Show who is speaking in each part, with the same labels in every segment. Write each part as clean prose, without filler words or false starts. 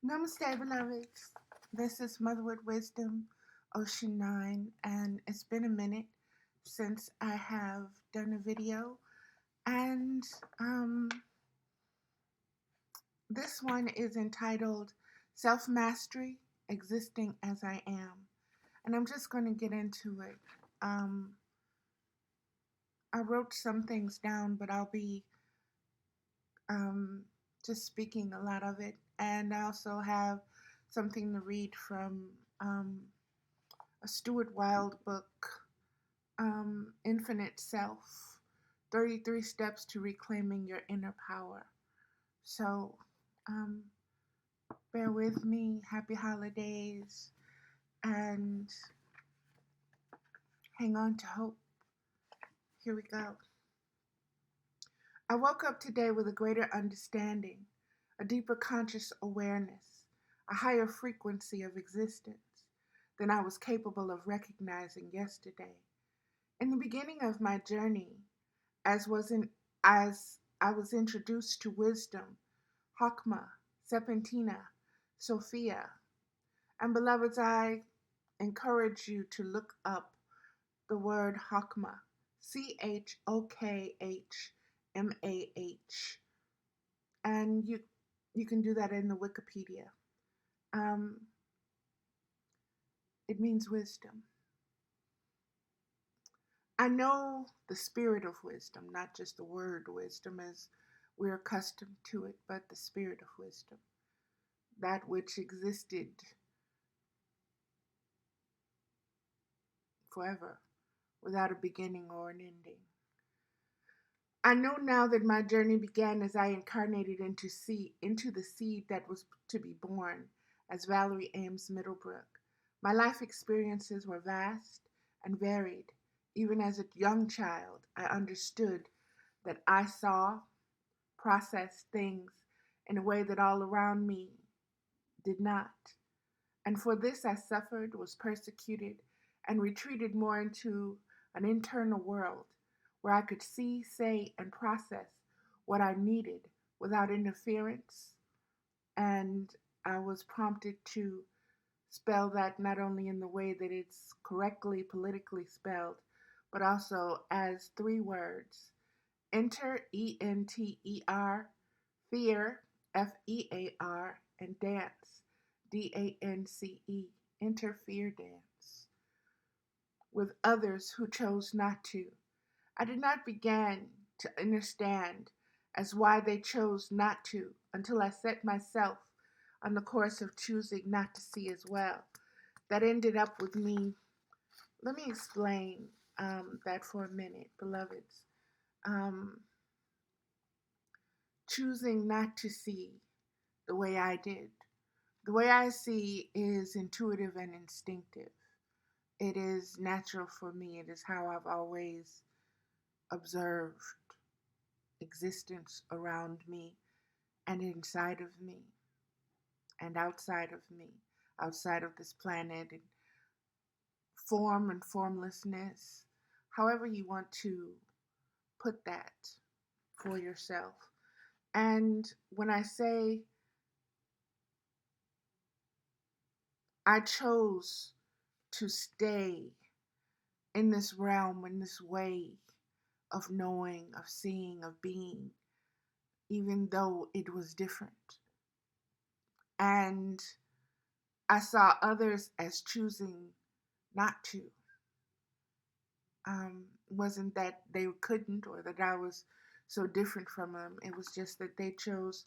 Speaker 1: Namaste, beloveds. This is Motherhood Wisdom, Ocean 9, and it's been a minute since I have done a video. And um, this one is entitled Self Mastery Existing as I Am. And I'm just going to get into it. Um, I wrote some things down, but I'll be um, just speaking a lot of it. And I also have something to read from a Stuart Wilde book, Infinite Self 33 Steps to Reclaiming Your Inner Power. So, um, bear with me. Happy holidays. And hang on to hope. Here we go. I woke up today with a greater understanding, a deeper conscious awareness, a higher frequency of existence than I was capable of recognizing yesterday. In the beginning of my journey, as I was introduced to wisdom, Hakma, Serpentina, Sophia, and beloveds, I encourage you to look up the word Hakma, Chokhmah, and you can do that in the Wikipedia. Um, it means wisdom. I know the spirit of wisdom, not just the word wisdom as we're accustomed to it, but the spirit of wisdom, that which existed forever without a beginning or an ending. I know now that my journey began as I incarnated into the seed that was to be born as Valerie Ames Middlebrook. My life experiences were vast and varied. Even as a young child, I understood that I saw, processed things in a way that all around me did not. And for this I suffered, was persecuted, and retreated more into an internal world where I could see, say, and process what I needed without interference. And I was prompted to spell that not only in the way that it's correctly politically spelled, but also as three words: enter, enter, fear, fear, and dance, dance, interfere dance, with others who chose not to. I did not begin to understand as why they chose not to until I set myself on the course of choosing not to see as well. That ended up with me. Let me explain that for a minute, beloveds. Um, Choosing not to see the way I did. The way I see is intuitive and instinctive. It is natural for me. It is how I've always observed existence around me and inside of me and outside of this planet, and form and formlessness, however you want to put that for yourself. And when I say I chose to stay in this realm, in this way of knowing, of seeing, of being, even though it was different. And I saw others as choosing not to. Wasn't that they couldn't or that I was so different from them. It was just that they chose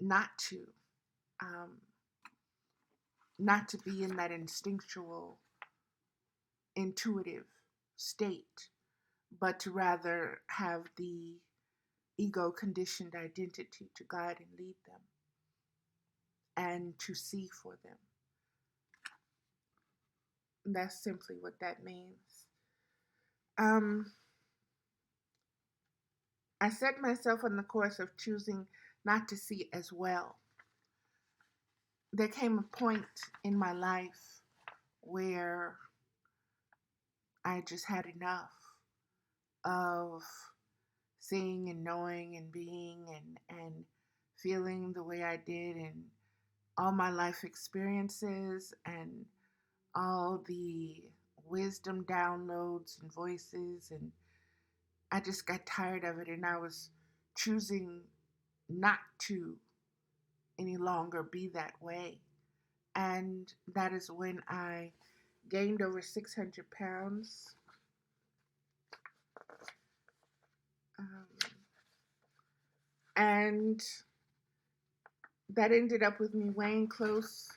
Speaker 1: not to, um, not to be in that instinctual, intuitive state, but to rather have the ego conditioned identity to guide and lead them and to see for them. And that's simply what that means. Um, I set myself on the course of choosing not to see as well. There came a point in my life where I just had enough of seeing and knowing and being and feeling the way I did, and all my life experiences and all the wisdom downloads and voices, and I just got tired of it, and I was choosing not to any longer be that way. And that is when I gained over 600 pounds. Um, and that ended up with me weighing close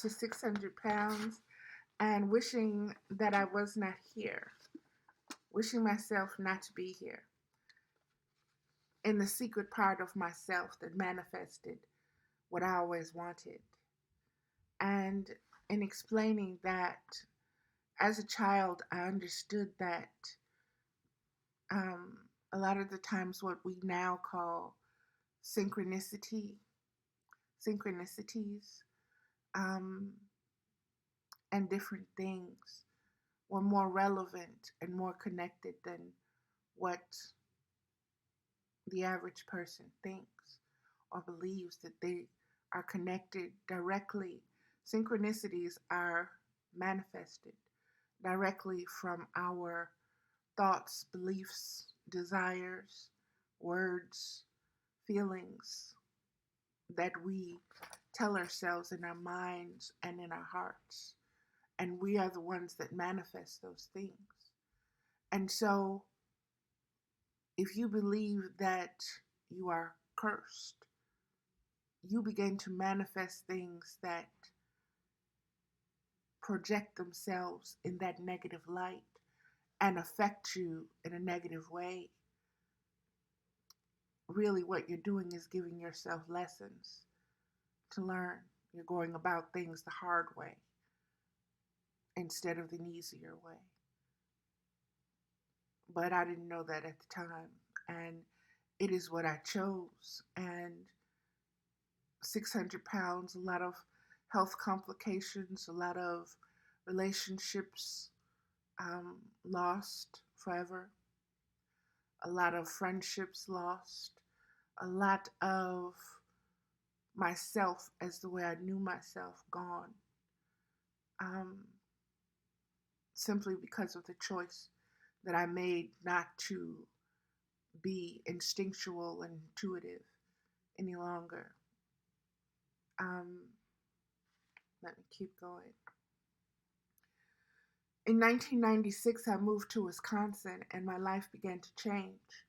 Speaker 1: to 600 pounds and wishing that I was not here, wishing myself not to be here, in the secret part of myself that manifested what I always wanted. And in explaining that, as a child, I understood that um, a lot of the times what we now call synchronicity, synchronicities, um, and different things were more relevant and more connected than what the average person thinks or believes that they are connected directly. Synchronicities are manifested directly from our thoughts, beliefs, desires, words, feelings that we tell ourselves in our minds and in our hearts. And we are the ones that manifest those things. And so, if you believe that you are cursed, you begin to manifest things that project themselves in that negative light and affect you in a negative way. Really, what you're doing is giving yourself lessons to learn. You're going about things the hard way instead of the easier way. But I didn't know that at the time. And it is what I chose. And 600 pounds, a lot of health complications, a lot of relationships lost forever, a lot of friendships lost, a lot of myself as the way I knew myself gone, um, simply because of the choice that I made not to be instinctual and intuitive any longer. Um, Let me keep going. In 1996, I moved to Wisconsin and my life began to change.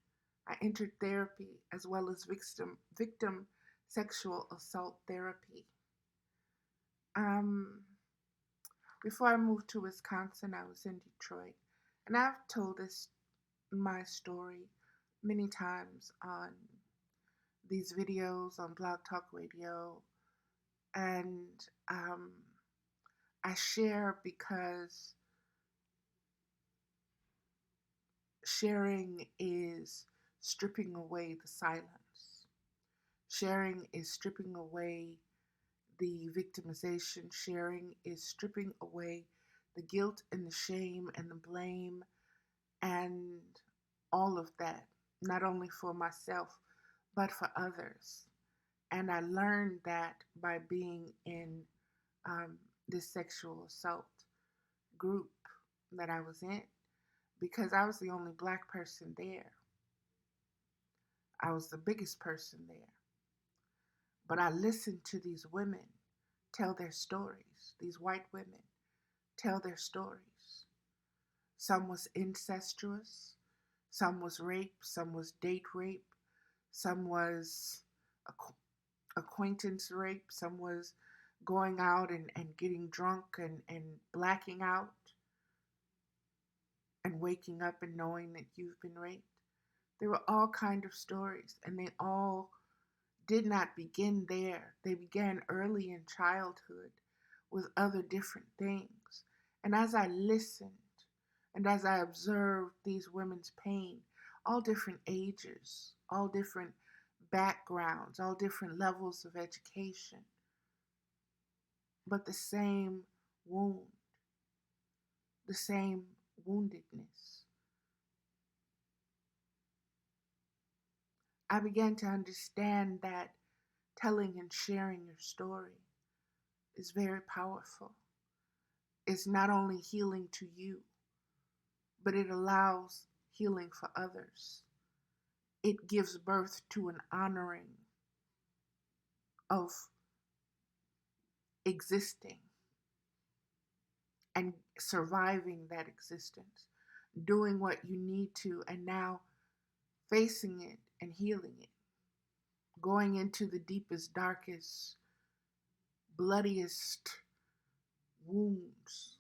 Speaker 1: I entered therapy as well as victim sexual assault therapy. Um, Before I moved to Wisconsin, I was in Detroit. And I've told my story many times on these videos on Blog Talk Radio. And um, I share because sharing is stripping away the silence. Sharing is stripping away the victimization. Sharing is stripping away the guilt and the shame and the blame and all of that, not only for myself, but for others. And I learned that by being in um, this sexual assault group that I was in, because I was the only Black person there. I was the biggest person there. But I listened to these women tell their stories, these white women tell their stories. Some was incestuous, some was rape, some was date rape, some was acquaintance rape, some was going out and getting drunk and blacking out and waking up and knowing that you've been raped. There were all kind of stories, and they all did not begin there. They began early in childhood with other different things. And as I listened and as I observed these women's pain, all different ages, all different backgrounds, all different levels of education, but the same wound, the same woundedness, I began to understand that telling and sharing your story is very powerful. It's not only healing to you, but it allows healing for others. It gives birth to an honoring of existing and surviving that existence, doing what you need to, and now facing it and healing it, going into the deepest, darkest, bloodiest wounds,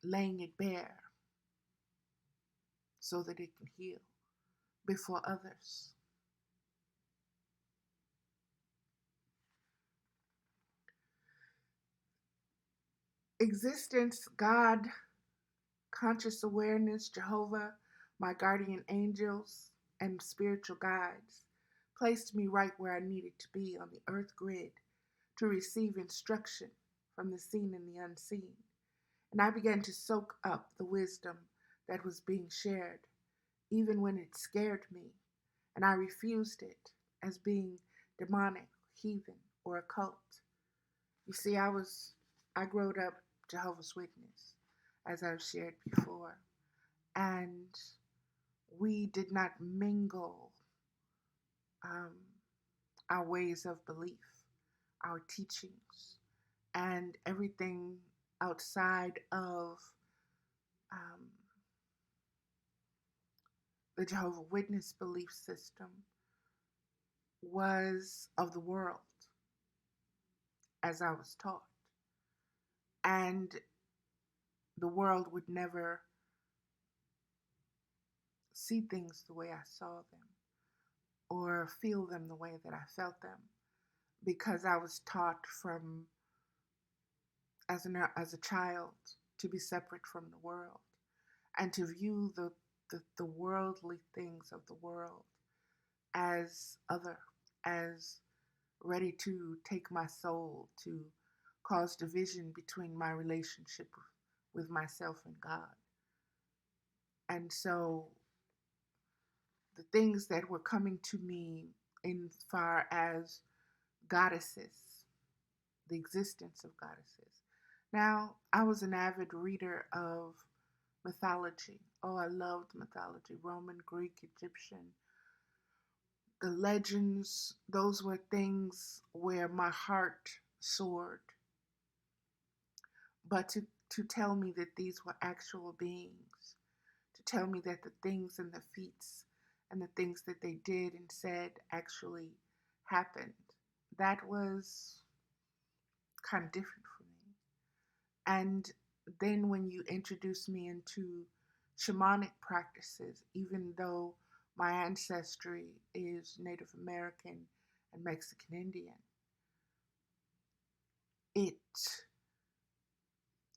Speaker 1: laying it bare so that it can heal before others. Existence, God, conscious awareness, Jehovah, my guardian angels, and spiritual guides placed me right where I needed to be on the earth grid to receive instruction from the seen and the unseen. And I began to soak up the wisdom that was being shared, even when it scared me, and I refused it as being demonic, heathen, or occult. You see, I grew up Jehovah's Witness, as I've shared before, and we did not mingle um, our ways of belief, our teachings, and everything outside of um, the Jehovah's Witness belief system was of the world, as I was taught. And the world would never see things the way I saw them or feel them the way that I felt them, because I was taught from as a child to be separate from the world and to view the worldly things of the world as other, as ready to take my soul, to cause division between my relationship with myself and God. And so the things that were coming to me in far as goddesses, the existence of goddesses. Now, I was an avid reader of mythology. Oh, I loved mythology, Roman, Greek, Egyptian. The legends, those were things where my heart soared. But to tell me that these were actual beings, to tell me that the things and the feats and the things that they did and said actually happened, that was kind of different for me. And then when you introduce me into shamanic practices, even though my ancestry is Native American and Mexican Indian, it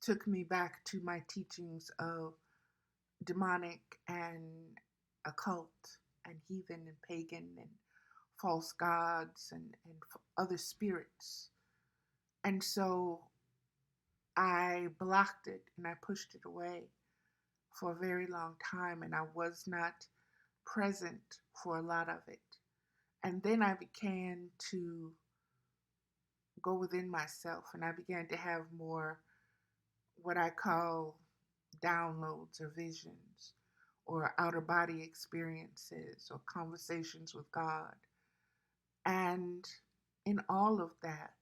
Speaker 1: took me back to my teachings of demonic and occult and heathen and pagan and false gods and other spirits. And so I blocked it and I pushed it away for a very long time, and I was not present for a lot of it. And then I began to go within myself and I began to have more what I call downloads or visions or outer body experiences or conversations with God. And in all of that,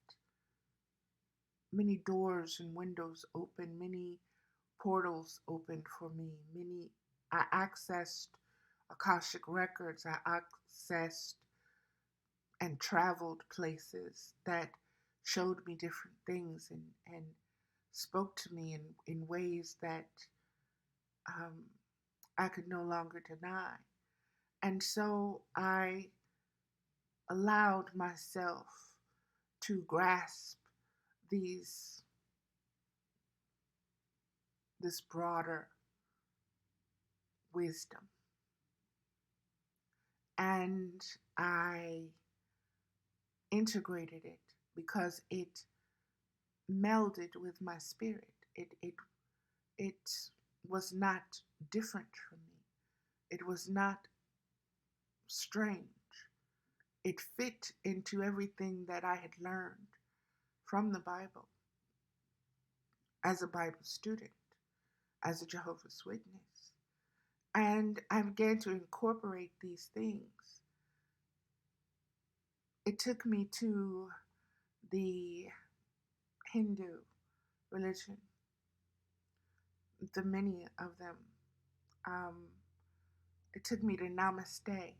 Speaker 1: many doors and windows opened, many portals opened for me. I accessed Akashic records, I accessed and traveled places that showed me different things and spoke to me in ways that um, I could no longer deny. And so I allowed myself to grasp these this broader wisdom. And I integrated it because it melded with my spirit. It was not different from me. It was not strange. it fit into everything that I had learned from the Bible as a Bible student, as a Jehovah's Witness. And I began to incorporate these things. It took me to the Hindu religion, the many of them. Um, it took me to Namaste.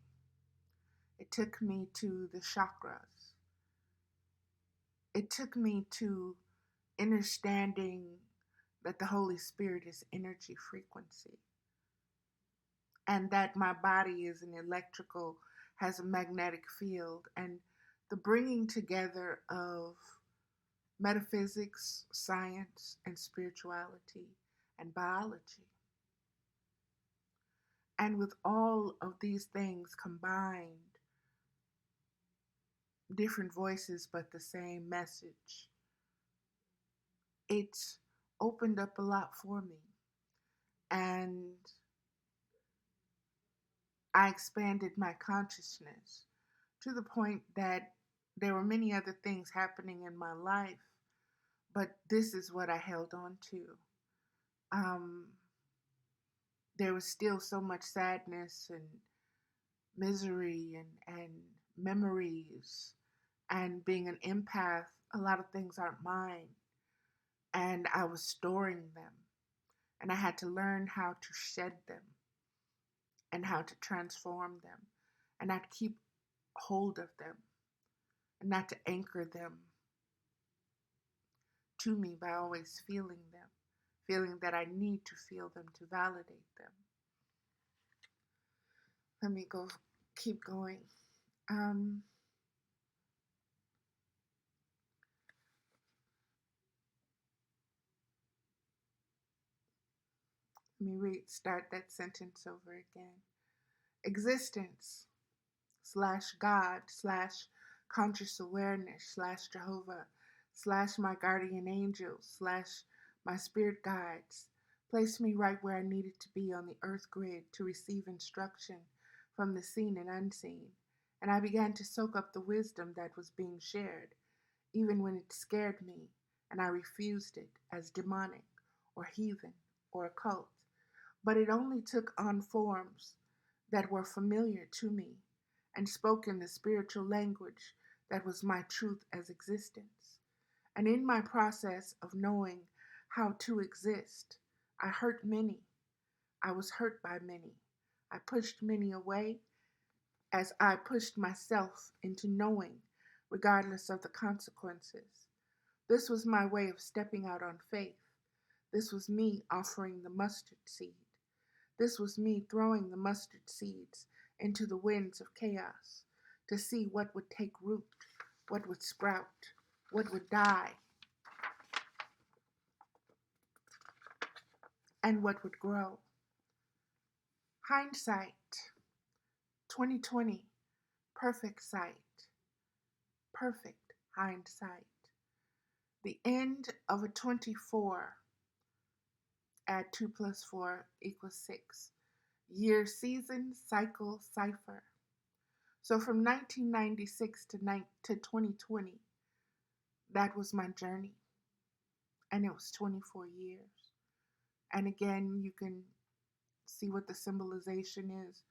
Speaker 1: It took me to the chakras. It took me to understanding that the Holy Spirit is energy frequency and that my body is an electrical, has a magnetic field, and the bringing together of metaphysics, science, and spirituality and biology. And with all of these things combined, different voices but the same message, it's opened up a lot for me. And I expanded my consciousness to the point that there were many other things happening in my life, but this is what I held on to. Um, there was still so much sadness and misery and memories, and being an empath, a lot of things aren't mine, and I was storing them, and I had to learn how to shed them and how to transform them and not keep hold of them and not to anchor them to me by always feeling that I need to feel them to validate them. Let me keep going. Um, Let me start that sentence over again. Existence / God / conscious awareness / Jehovah / my guardian angels / my spirit guides placed me right where I needed to be on the earth grid to receive instruction from the seen and unseen. And I began to soak up the wisdom that was being shared, even when it scared me and I refused it as demonic or heathen or occult. But it only took on forms that were familiar to me and spoke in the spiritual language that was my truth as existence. And in my process of knowing how to exist, I hurt many. I was hurt by many. I pushed many away as I pushed myself into knowing, regardless of the consequences. This was my way of stepping out on faith. This was me offering the mustard seed. This was me throwing the mustard seeds into the winds of chaos to see what would take root, what would sprout, what would die, and what would grow. Hindsight, 2020, perfect sight, perfect hindsight. The end of a 24, add 2 plus 4 equals 6. Year, season, cycle, cipher. So from 1996 to 2020, that was my journey. And it was 24 years. And again, you can see what the symbolization is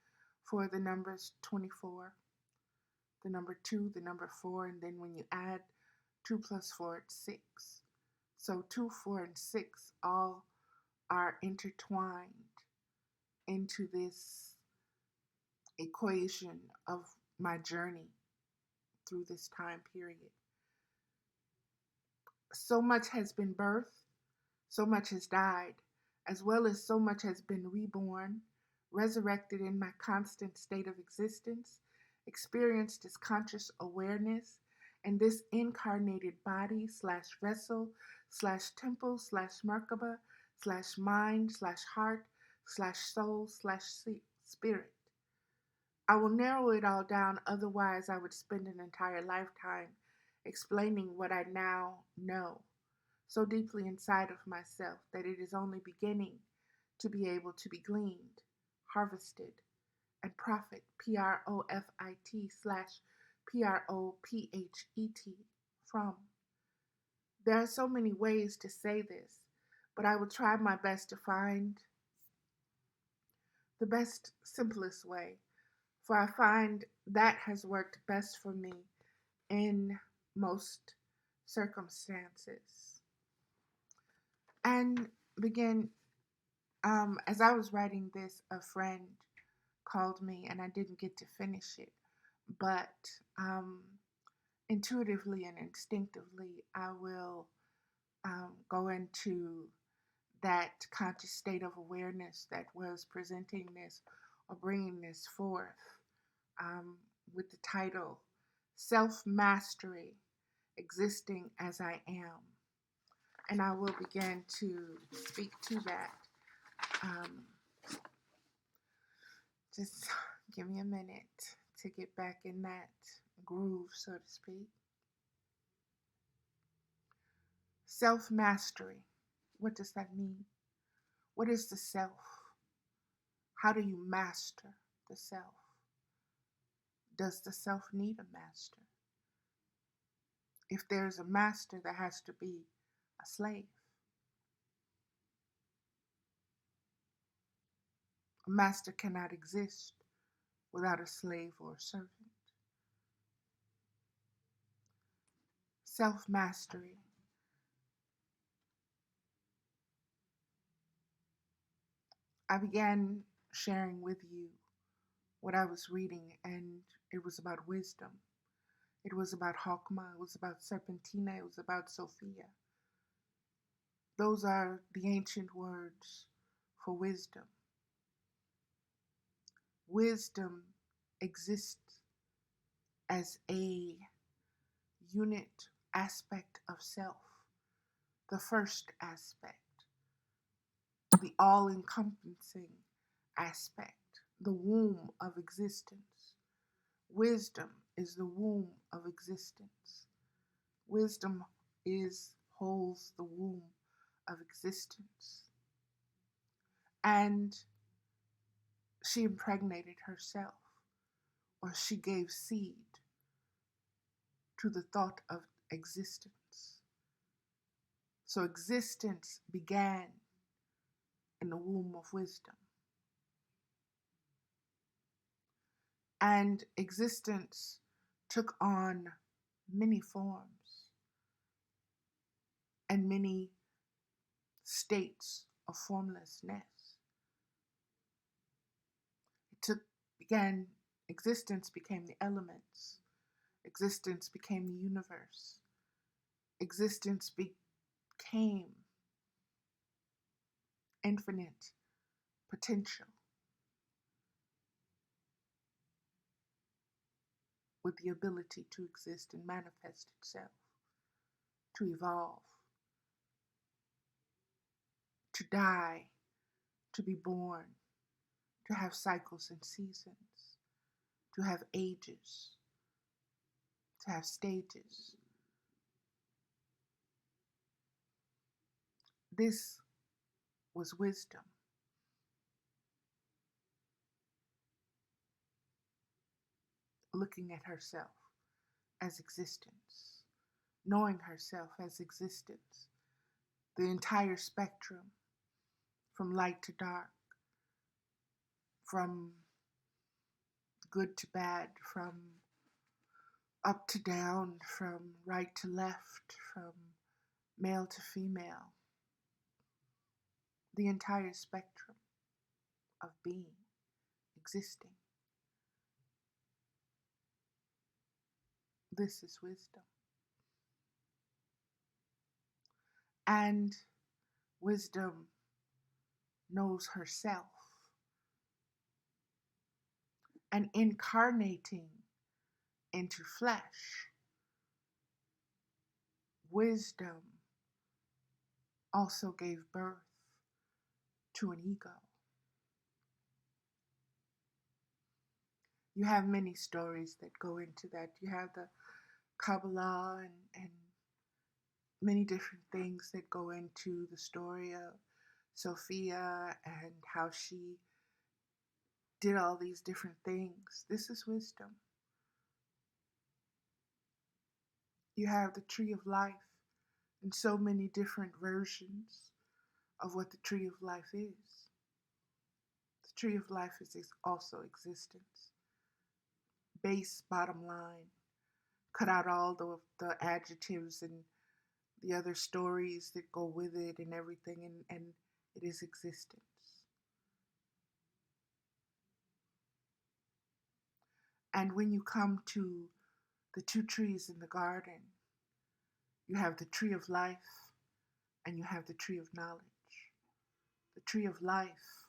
Speaker 1: for the numbers 24, the number 2, the number 4, and then when you add 2 plus 4, it's 6. So 2, 4, and 6 all are intertwined into this equation of my journey through this time period. So much has been birthed, so much has died, as well as so much has been reborn, resurrected in my constant state of existence, experienced as conscious awareness, and this incarnated body / vessel / temple / Merkaba / mind / heart / soul / spirit. I will narrow it all down, otherwise I would spend an entire lifetime explaining what I now know so deeply inside of myself that it is only beginning to be able to be gleaned, harvested, and profit, PROFIT Prophet, from. There are so many ways to say this, but I will try my best to find the best, simplest way, for I find that has worked best for me in most circumstances. And begin, as I was writing this, a friend called me and I didn't get to finish it, but um, intuitively and instinctively, I will go into that conscious state of awareness that was presenting this or bringing this forth um, with the title Self Mastery, Existing as I Am. And I will begin to speak to that. Um, just give me a minute to get back in that groove, so to speak. Self mastery. What does that mean? What is the self? How do you master the self? Does the self need a master? If there's a master, there has to be a slave. A master cannot exist without a slave or a servant. Self mastery. I began sharing with you what I was reading, and it was about wisdom. It was about Hokmah. It was about Serpentina. It was about Sophia. Those are the ancient words for wisdom. Wisdom exists as a unit aspect of self, the first aspect, the all encompassing aspect, the womb of existence. Wisdom is the womb of existence. Wisdom holds the womb of existence. And she impregnated herself, or she gave seed to the thought of existence. So existence began in the womb of wisdom. And existence took on many forms and many states of formlessness. Began, existence became the elements. Existence became the universe. Existence became infinite potential with the ability to exist and manifest itself, to evolve, to die, to be born, to have cycles and seasons, to have ages, to have stages. This was wisdom. Looking at herself as existence, knowing herself as existence, the entire spectrum from light to dark, from good to bad, from up to down, from right to left, from male to female, the entire spectrum of being, existing. This is wisdom. And wisdom knows herself. And incarnating into flesh, wisdom also gave birth to an ego. You have many stories that go into that. You have the Kabbalah and many different things that go into the story of Sophia and how she did all these different things. This is wisdom. You have the tree of life and so many different versions of what the tree of life is. The tree of life is also existence. Base, bottom line. Cut out all the adjectives and the other stories that go with it and everything, and it is existence. And when you come to the two trees in the garden, you have the tree of life and you have the tree of knowledge. The tree of life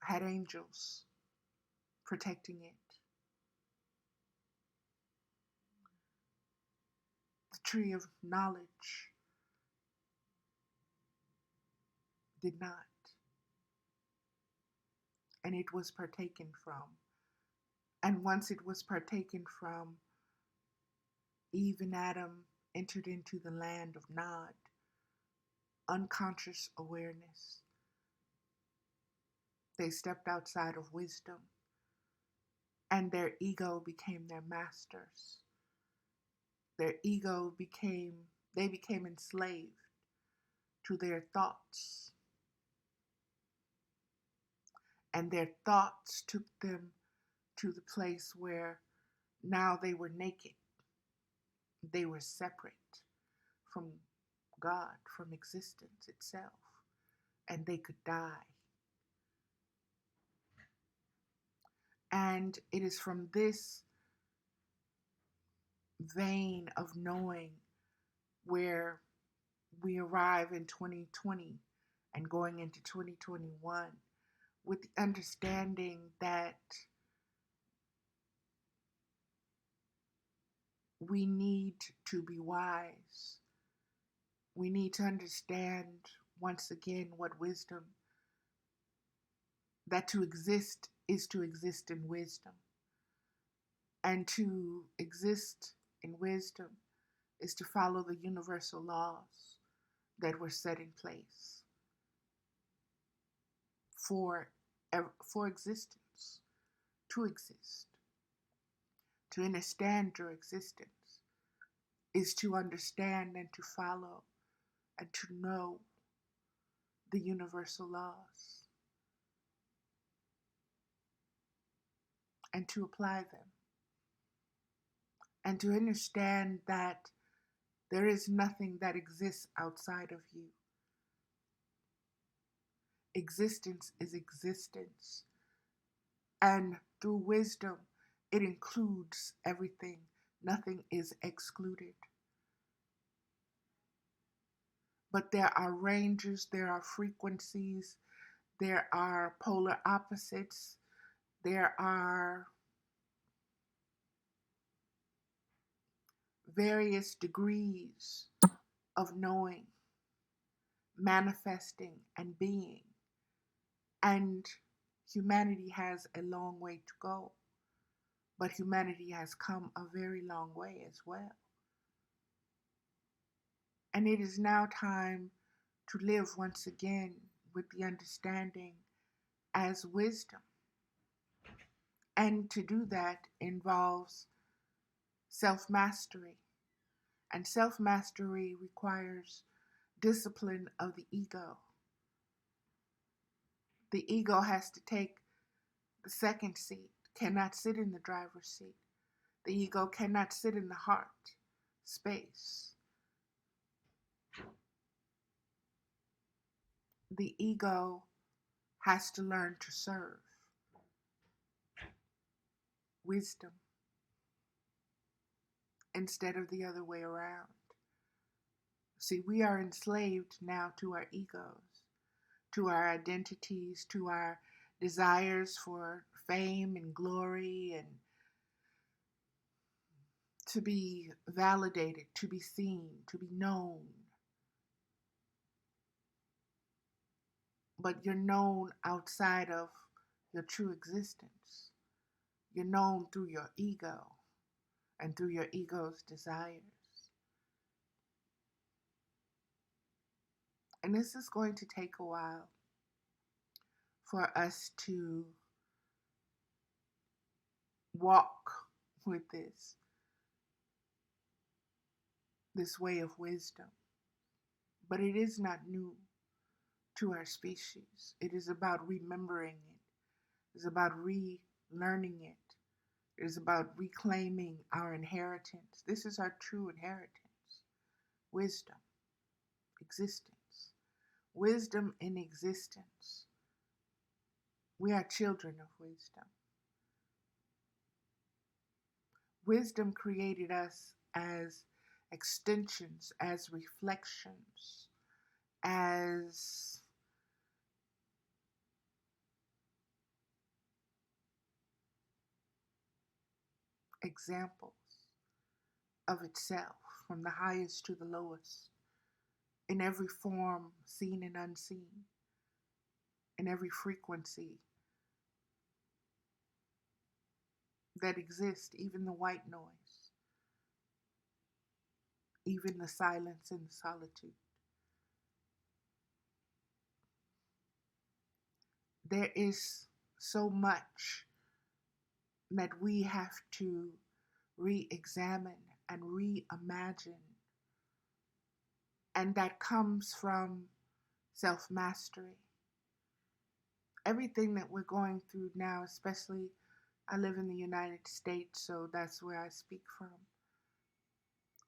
Speaker 1: had angels protecting it. The tree of knowledge did not, and it was partaken from. And once it was partaken from, Eve and Adam entered into the land of Nod, unconscious awareness. They stepped outside of wisdom, and their ego became their masters. Their ego they became enslaved to their thoughts, and their thoughts took them to the place where now they were naked. They were separate from God, from existence itself, and they could die. And it is from this vein of knowing where we arrive in 2020 and going into 2021 with the understanding that we need to be wise. We need to understand once again what wisdom, that to exist is to exist in wisdom. And to exist in wisdom is to follow the universal laws that were set in place for, for existence, to exist. To understand your existence is to understand and to follow and to know the universal laws and to apply them. And to understand that there is nothing that exists outside of you. Existence is existence. And through wisdom, it includes everything. Nothing is excluded. But there are ranges, there are frequencies, there are polar opposites, there are various degrees of knowing, manifesting, and being. And humanity has a long way to go. But humanity has come a very long way as well. And it is now time to live once again with the understanding as wisdom. And to do that involves self-mastery. And self-mastery requires discipline of the ego. The ego has to take the second seat, cannot sit in the driver's seat. The ego cannot sit in the heart space. The ego has to learn to serve wisdom instead of the other way around. See, we are enslaved now to our egos, to our identities, to our desires for fame and glory and to be validated, to be seen, to be known. But you're known outside of your true existence. You're known through your ego and through your ego's desires. And this is going to take a while for us to walk with this. this way of wisdom. But it is not new to our species. It is about remembering it. It is about relearning it. It is about reclaiming our inheritance. This is our true inheritance. Wisdom, existence. Wisdom in existence. We are children of wisdom. Wisdom created us as extensions, as reflections, as examples of itself, from the highest to the lowest, in every form, seen and unseen, in every frequency that exists, even the white noise, even the silence and the solitude. There is so much that we have to re-examine and reimagine, and that comes from self-mastery. Everything that we're going through now, especially I live in the United States, so that's where I speak from,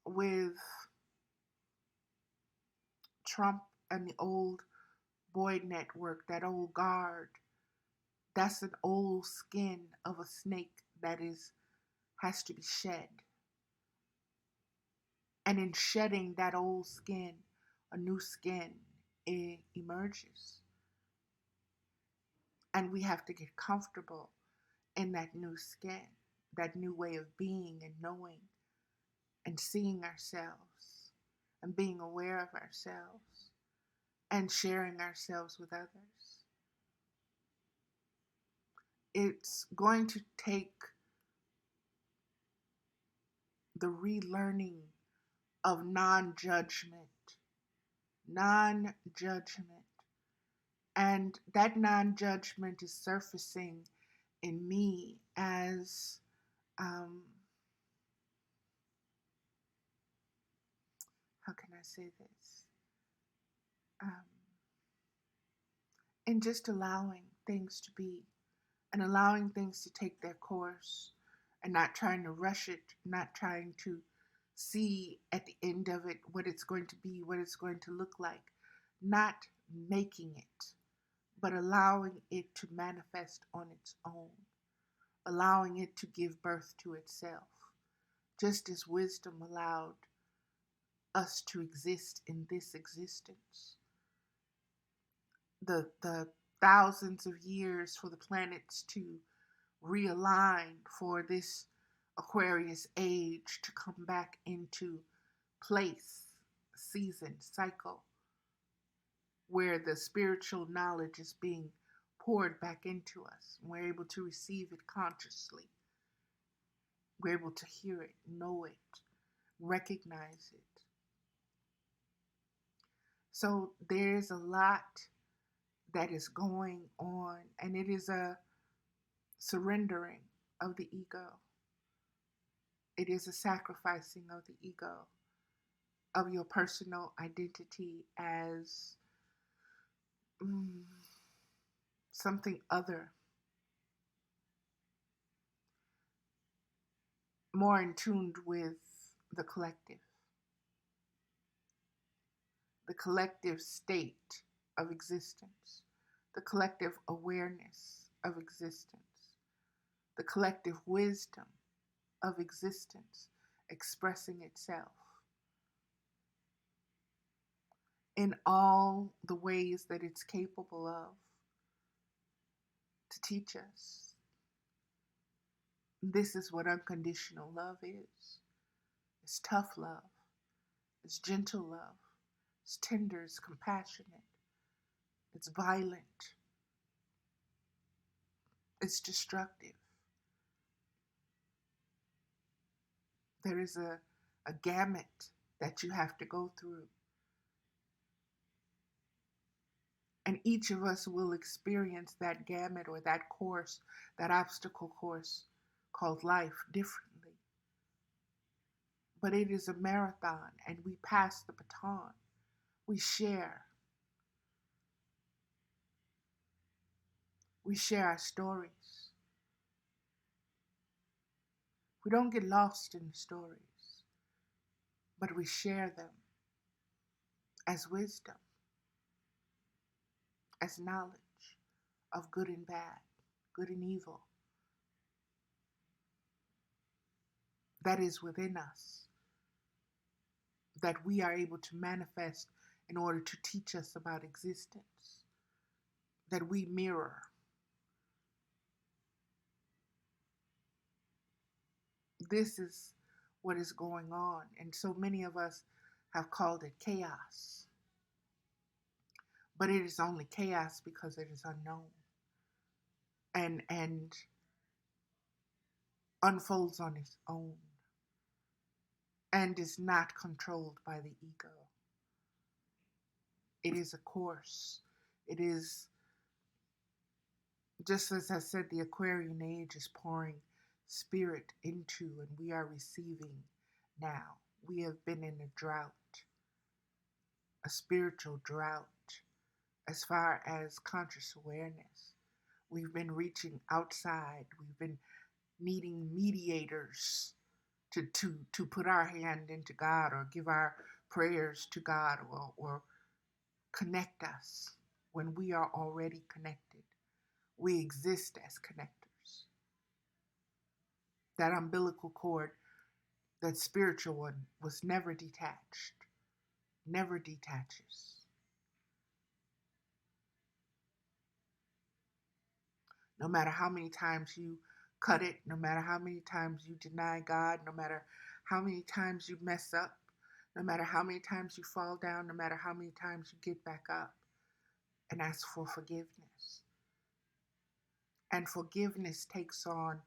Speaker 1: with Trump and the old boy network, that old guard, that's an old skin of a snake that has to be shed. And in shedding that old skin, a new skin emerges. And we have to get comfortable in that new skin, that new way of being and knowing and seeing ourselves and being aware of ourselves and sharing ourselves with others. It's going to take the relearning of non-judgment, and that non-judgment is surfacing in me as how can I say this? In just allowing things to be and allowing things to take their course and not trying to rush it, not trying to see at the end of it what it's going to be, what it's going to look like, not making it, but allowing it to manifest on its own, allowing it to give birth to itself, just as wisdom allowed us to exist in this existence. The thousands of years for the planets to realign, for this Aquarius age to come back into place, season, cycle, where the spiritual knowledge is being poured back into us. We're able to receive it consciously. We're able to hear it, know it, recognize it. So there's a lot that is going on, and it is a surrendering of the ego. It is a sacrificing of the ego, of your personal identity as something other, more in tune with the collective state of existence, the collective awareness of existence, the collective wisdom of existence expressing itself in all the ways that it's capable of to teach us. This is what unconditional love is. It's tough love. It's gentle love. It's tender. It's compassionate. It's violent. It's destructive. There is a gamut that you have to go through. And each of us will experience that gamut or that course, that obstacle course called life differently. but it is a marathon, and we pass the baton. We share. We share our stories. We don't get lost in the stories, but we share them as wisdom, as knowledge of good and bad, good and evil that is within us, that we are able to manifest in order to teach us about existence, that we mirror. This is what is going on, and so many of us have called it chaos. But it is only chaos because it is unknown and unfolds on its own and is not controlled by the ego. It is a course. It is, just as I said, the Aquarian age is pouring spirit into, and we are receiving now. We have been in a drought, a spiritual drought, as far as conscious awareness. We've been reaching outside. We've been needing mediators to put our hand into God or give our prayers to God or connect us when we are already connected. We exist as connectors. That umbilical cord, that spiritual one, was never detached, never detaches. No matter how many times you cut it, no matter how many times you deny God, no matter how many times you mess up, no matter how many times you fall down, no matter how many times you get back up and ask for forgiveness. And forgiveness takes on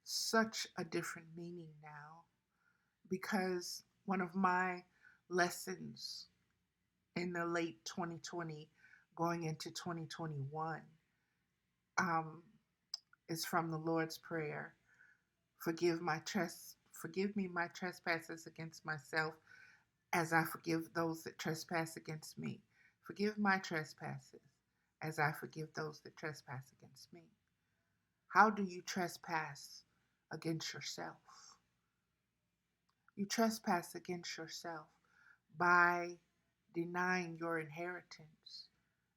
Speaker 1: such a different meaning now, because one of my lessons in the late 2020 going into 2021 um, is from the Lord's Prayer. Forgive me my trespasses against myself, as I forgive those that trespass against me. Forgive my trespasses, as I forgive those that trespass against me. How do you trespass against yourself? You trespass against yourself by denying your inheritance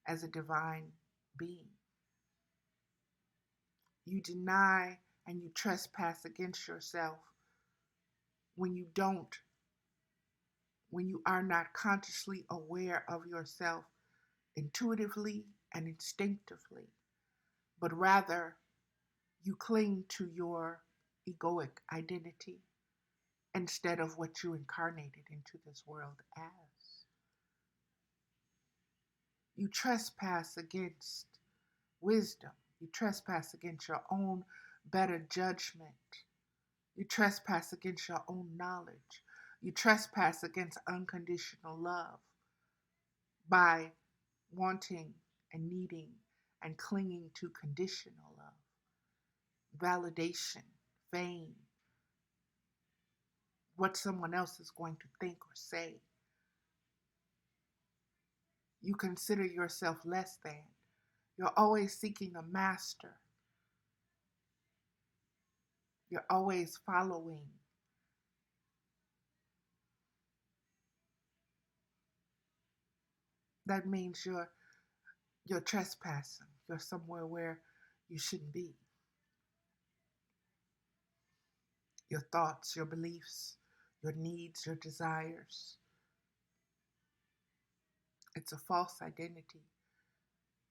Speaker 1: as a divine being. You deny and you trespass against yourself when you don't, when you are not consciously aware of yourself intuitively and instinctively, but rather you cling to your egoic identity instead of what you incarnated into this world as. You trespass against wisdom. You trespass against your own better judgment. You trespass against your own knowledge. You trespass against unconditional love by wanting and needing and clinging to conditional love, validation, fame, what someone else is going to think or say. You consider yourself less than. You're always seeking a master. You're always following. That means you're trespassing. You're somewhere where you shouldn't be. Your thoughts, your beliefs, your needs, your desires. It's a false identity.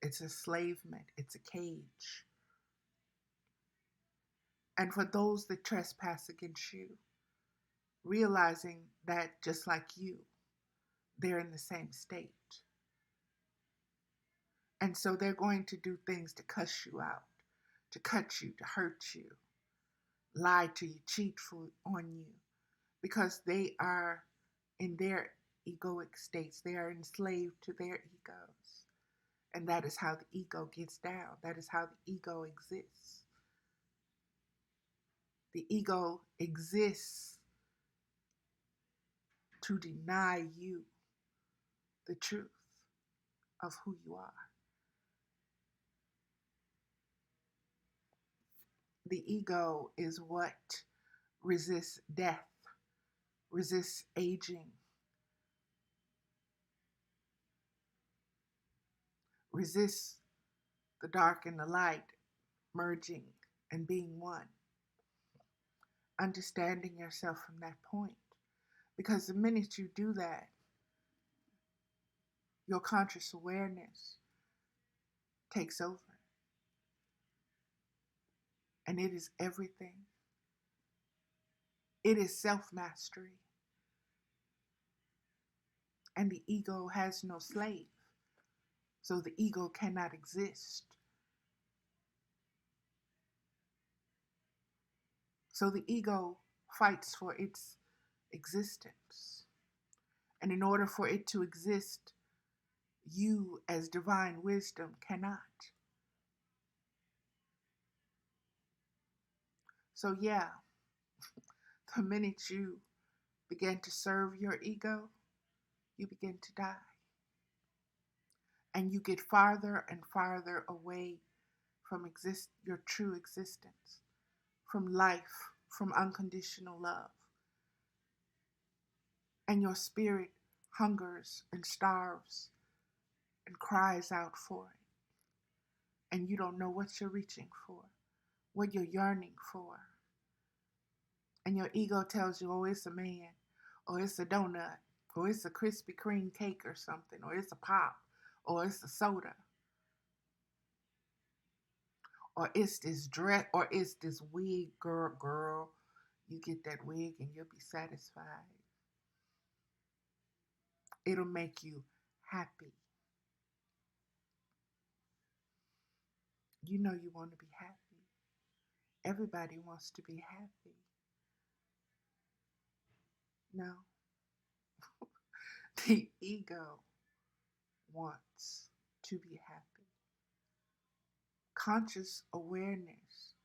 Speaker 1: It's enslavement. It's a cage. And for those that trespass against you, realizing that just like you, they're in the same state. And so they're going to do things to cuss you out, to cut you, to hurt you, lie to you, cheat on you, because they are in their egoic states. They are enslaved to their egos. And that is how the ego gets down. That is how the ego exists. The ego exists to deny you the truth of who you are. The ego is what resists death, resists aging, resists the dark and the light merging and being one. Understanding yourself from that point. Because the minute you do that, your conscious awareness takes over. And it is everything. It is self mastery. And the ego has no slave. So the ego cannot exist. So the ego fights for its existence. And in order for it to exist, you as divine wisdom cannot. So yeah, the minute you begin to serve your ego, you begin to die. And you get farther and farther away from your true existence, from life, from unconditional love. And your spirit hungers and starves and cries out for it. And you don't know what you're reaching for, what you're yearning for. And your ego tells you, oh, it's a man, or it's a donut, or it's a Krispy Kreme cake or something, or it's a pop, or it's a soda, or it's this dress, or it's this wig, girl. You get that wig and you'll be satisfied. It'll make you happy. You know you want to be happy. Everybody wants to be happy. No, the ego wants to be happy. Conscious awareness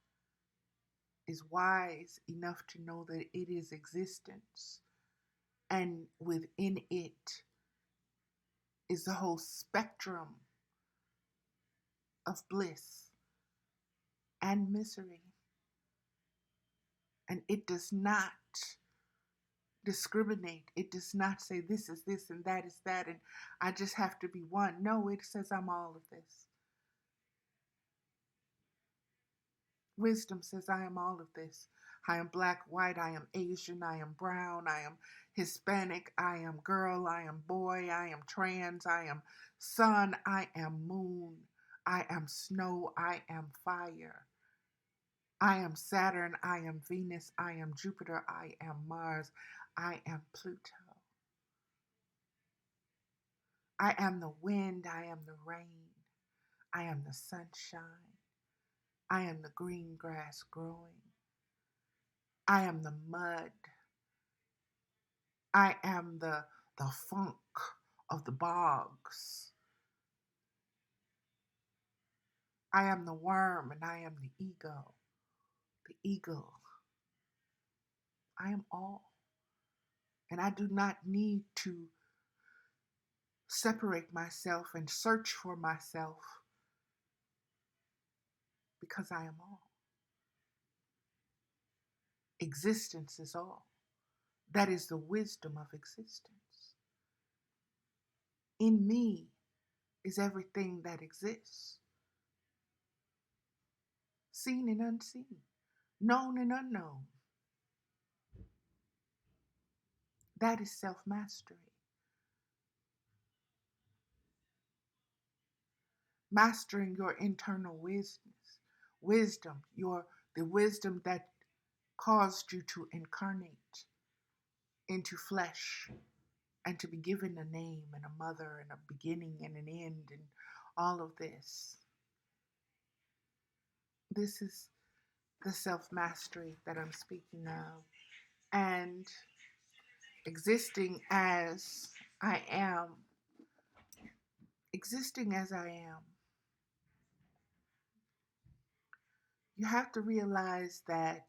Speaker 1: is wise enough to know that it is existence, and within it is the whole spectrum of bliss and misery. And it does not discriminate. It does not say this is this and that is that, and I just have to be one. No, it says I'm all of this. Wisdom says I am all of this. I am black, white, I am Asian, I am brown, I am Hispanic, I am girl, I am boy, I am trans, I am sun, I am moon, I am snow, I am fire. I am Saturn, I am Venus, I am Jupiter, I am Mars, I am Pluto. I am the wind, I am the rain, I am the sunshine, I am the green grass growing, I am the mud, I am the funk of the bogs, I am the worm and I am the ego, the eagle. I am all. And I do not need to separate myself and search for myself because I am all. Existence is all. That is the wisdom of existence. In me is everything that exists, seen and unseen, known and unknown. That is self mastery. Mastering your internal wisdom, the wisdom that caused you to incarnate into flesh and to be given a name and a mother and a beginning and an end and all of this. This is the self-mastery that I'm speaking of. And existing as I am, existing as I am, you have to realize that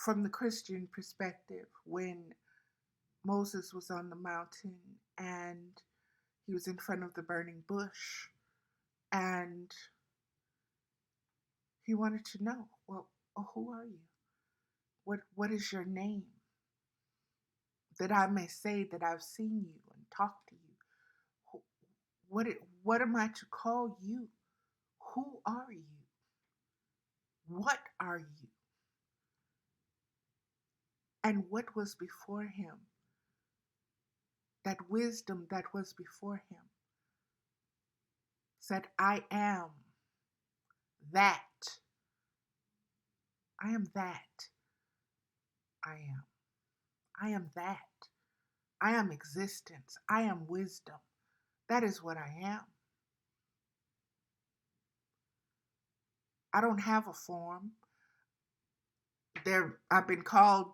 Speaker 1: from the Christian perspective, when Moses was on the mountain and he was in front of the burning bush and he wanted to know, well, who are you? What is your name? That I may say that I've seen you and talked to you. What am I to call you? Who are you? What are you? And what was before him? That wisdom that was before him said, I am that. I am that. I am. I am that. I am existence. I am wisdom. That is what I am. I don't have a form. I've been called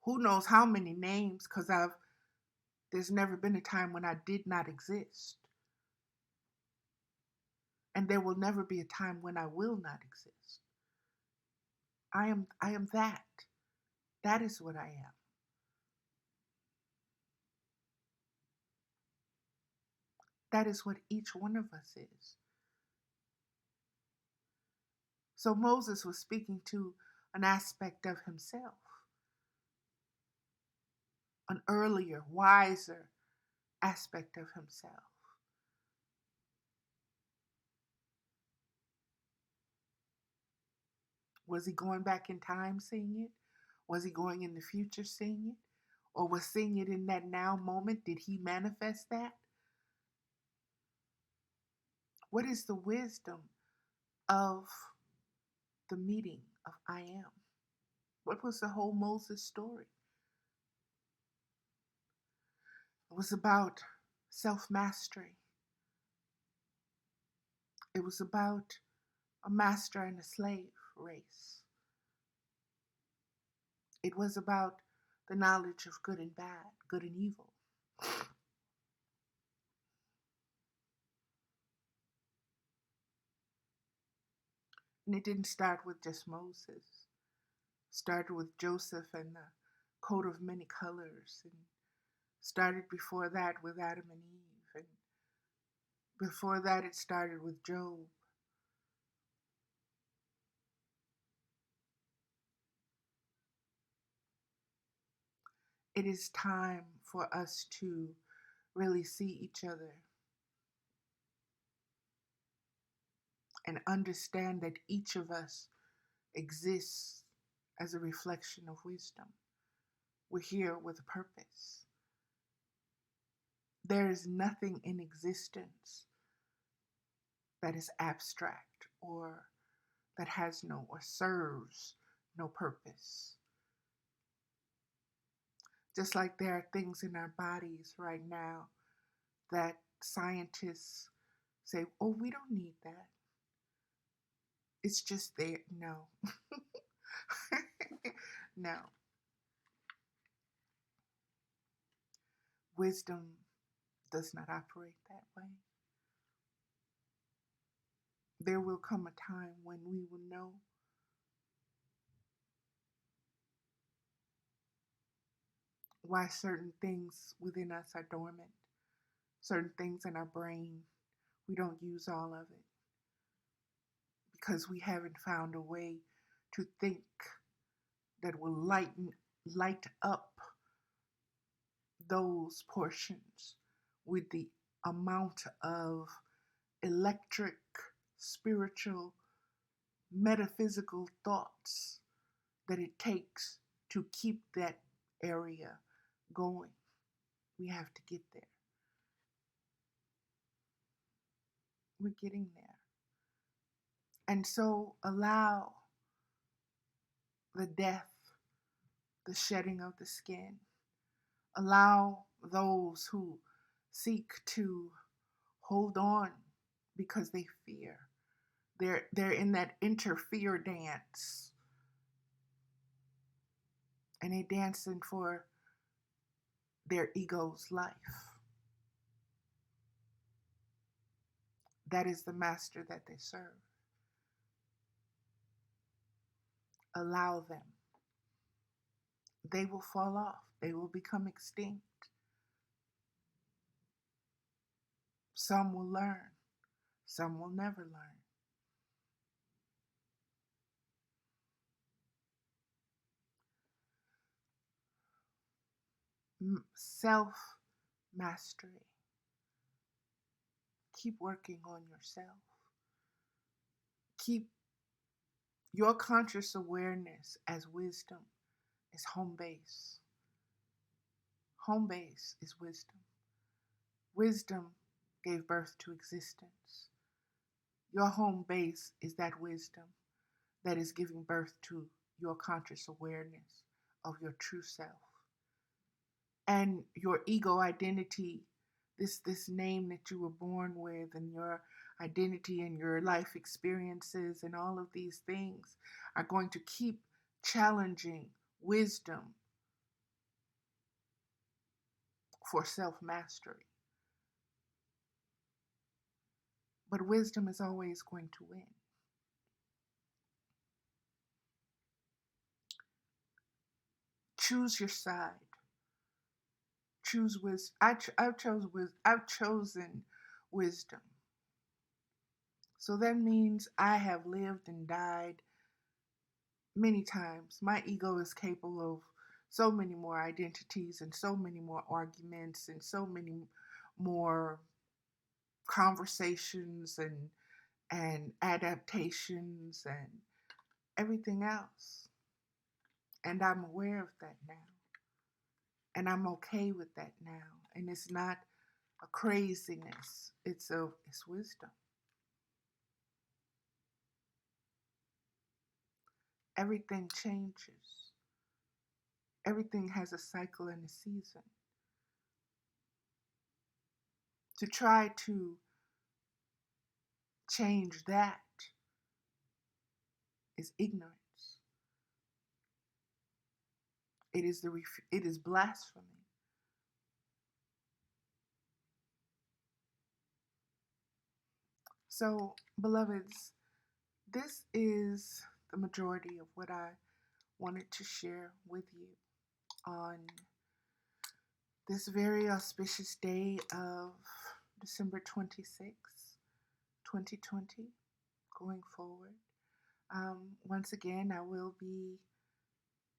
Speaker 1: who knows how many names because there's never been a time when I did not exist. And there will never be a time when I will not exist. I am that. That is what I am. That is what each one of us is. So Moses was speaking to an aspect of himself, an earlier, wiser aspect of himself. Was he going back in time seeing it? Was he going in the future seeing it? Or was seeing it in that now moment? Did he manifest that? What is the wisdom of the meeting of I am? What was the whole Moses story? It was about self mastery. It was about a master and a slave race. It was about the knowledge of good and bad, good and evil. And it didn't start with just Moses. It started with Joseph and the coat of many colors, and started before that with Adam and Eve, and before that it started with Job. It is time for us to really see each other and understand that each of us exists as a reflection of wisdom. We're here with a purpose. There is nothing in existence that is abstract or that has no or serves no purpose. Just like there are things in our bodies right now that scientists say, oh, we don't need that. It's just there. No. No. Wisdom does not operate that way. There will come a time when we will know why certain things within us are dormant, certain things in our brain, we don't use all of it because we haven't found a way to think that will light up those portions with the amount of electric, spiritual, metaphysical thoughts that it takes to keep that area going. We have to get there. We're getting there. And so allow the death, the shedding of the skin. Allow those who seek to hold on because they fear. They're in that interfere dance. And they dancing for their ego's life. That is the master that they serve. Allow them. they will fall off. They will become extinct. Some will learn. Some will never learn. Self mastery. Keep working on yourself. Keep your conscious awareness as wisdom is home base. Home base is wisdom. Wisdom gave birth to existence. Your home base is that wisdom that is giving birth to your conscious awareness of your true self. And your ego identity, this name that you were born with, and your identity and your life experiences and all of these things are going to keep challenging wisdom for self-mastery. But wisdom is always going to win. Choose your side. Choose wisdom. I've chosen wisdom. So that means I have lived and died many times. My ego is capable of so many more identities and so many more arguments and so many more conversations and adaptations and everything else. And I'm aware of that now. And I'm okay with that now. And it's not a craziness. It's wisdom. Everything changes. Everything has a cycle and a season. To try to change that is ignorance. It is blasphemy. So, beloveds, this is the majority of what I wanted to share with you on this very auspicious day of December 26th, 2020, going forward. Once again, I will be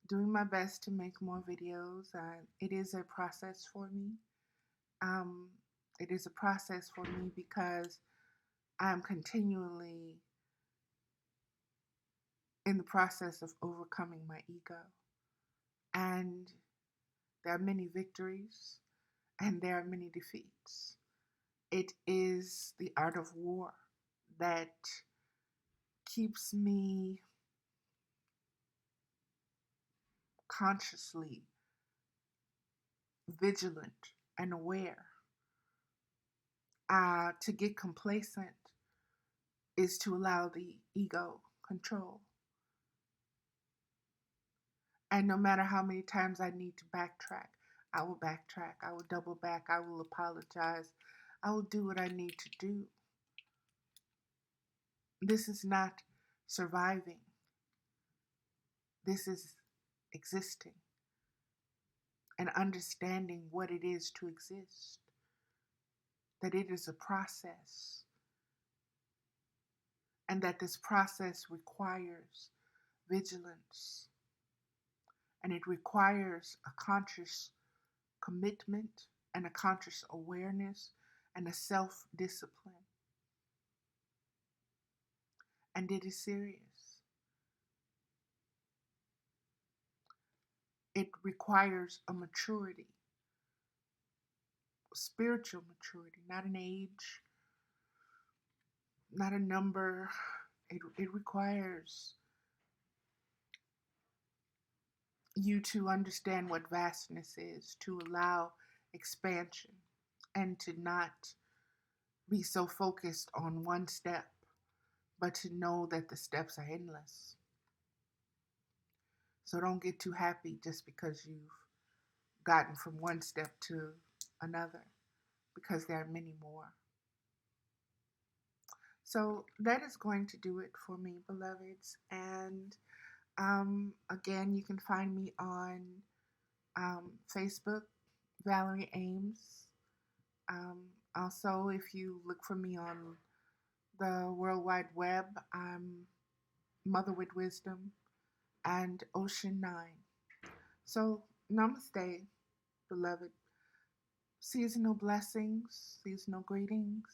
Speaker 1: doing my best to make more videos. It is a process for me. Um, it is a process for me because I'm continually in the process of overcoming my ego. And there are many victories and there are many defeats. It is the art of war that keeps me consciously vigilant and aware. To get complacent is to allow the ego control. And no matter how many times I need to backtrack, I will backtrack. I will double back. I will apologize. I will do what I need to do. This is not surviving. This is existing and understanding what it is to exist. That it is a process and that this process requires vigilance and it requires a conscious commitment and a conscious awareness and a self-discipline. And it is serious. It requires a maturity, spiritual maturity, not an age, not a number. It requires you to understand what vastness is, to allow expansion, and to not be so focused on one step, but to know that the steps are endless. So don't get too happy just because you've gotten from one step to another, because there are many more. So that is going to do it for me, beloveds. And again, you can find me on Facebook, Valerie Ames. Um, Also, if you look for me on the World Wide Web, I'm Mother with Wisdom and Ocean 9. So, namaste, beloved. Seasonal blessings, seasonal greetings,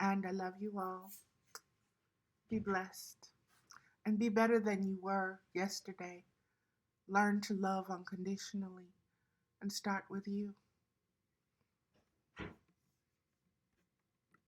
Speaker 1: and I love you all. Be blessed and be better than you were yesterday. Learn to love unconditionally and start with you.